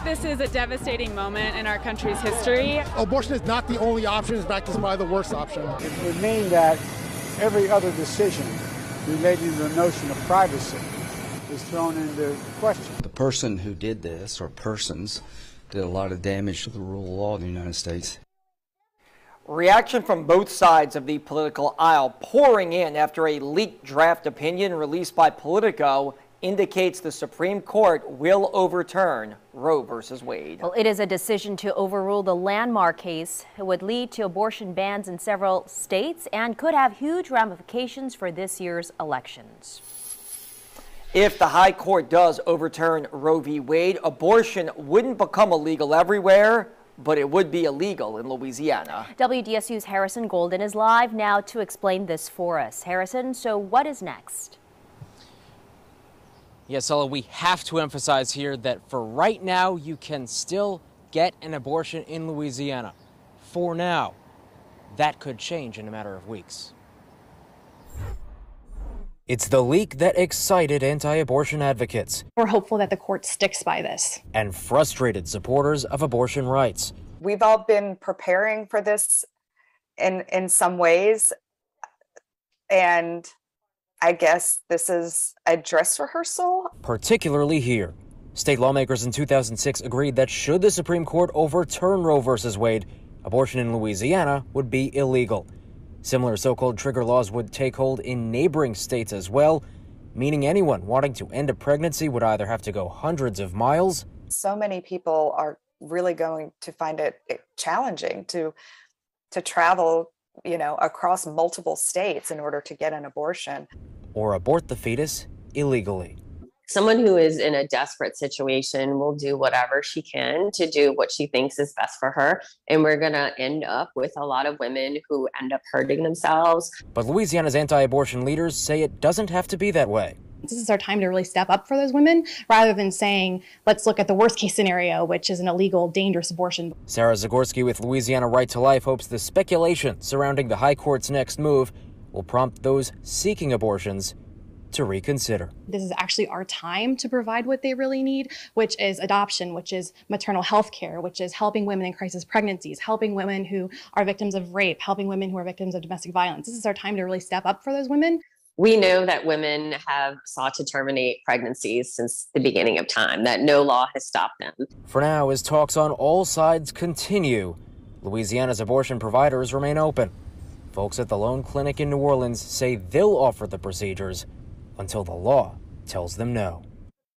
this is a devastating moment in our country's history. Abortion is not the only option, in fact, it's probably the worst option. It would mean that every other decision relating to the notion of privacy is thrown into question. The person who did this, or persons, did a lot of damage to the rule of law in the United States. Reaction from both sides of the political aisle pouring in after a leaked draft opinion released by Politico indicates the Supreme Court will overturn Roe v. Wade. Well, it is a decision to overrule the landmark case. It would lead to abortion bans in several states and could have huge ramifications for this year's elections. If the High Court does overturn Roe v. Wade, abortion wouldn't become illegal everywhere, but it would be illegal in Louisiana. WDSU's Harrison Golden is live now to explain this for us. Harrison, so what is next? Yes, Ella, we have to emphasize here that for right now, you can still get an abortion in Louisiana. For now, that could change in a matter of weeks. It's the leak that excited anti-abortion advocates. We're hopeful that the court sticks by this. And frustrated supporters of abortion rights. We've all been preparing for this in some ways, and I guess this is a dress rehearsal. Particularly here. State lawmakers in 2006 agreed that should the Supreme Court overturn Roe v. Wade, abortion in Louisiana would be illegal. Similar so-called trigger laws would take hold in neighboring states as well, meaning anyone wanting to end a pregnancy would either have to go hundreds of miles. So many people are really going to find it challenging to travel, across multiple states in order to get an abortion. Or abort the fetus illegally. Someone who is in a desperate situation will do whatever she can to do what she thinks is best for her. And we're going to end up with a lot of women who end up hurting themselves. But Louisiana's anti-abortion leaders say it doesn't have to be that way. This is our time to really step up for those women rather than saying, let's look at the worst case scenario, which is an illegal, dangerous abortion. Sarah Zagorski with Louisiana Right to Life hopes the speculation surrounding the High Court's next move will prompt those seeking abortions to reconsider. This is actually our time to provide what they really need, which is adoption, which is maternal health care, which is helping women in crisis pregnancies, helping women who are victims of rape, helping women who are victims of domestic violence. This is our time to really step up for those women. We know that women have sought to terminate pregnancies since the beginning of time, that no law has stopped them. For now, as talks on all sides continue, Louisiana's abortion providers remain open. Folks at the Lone Clinic in New Orleans say they'll offer the procedures until the law tells them no.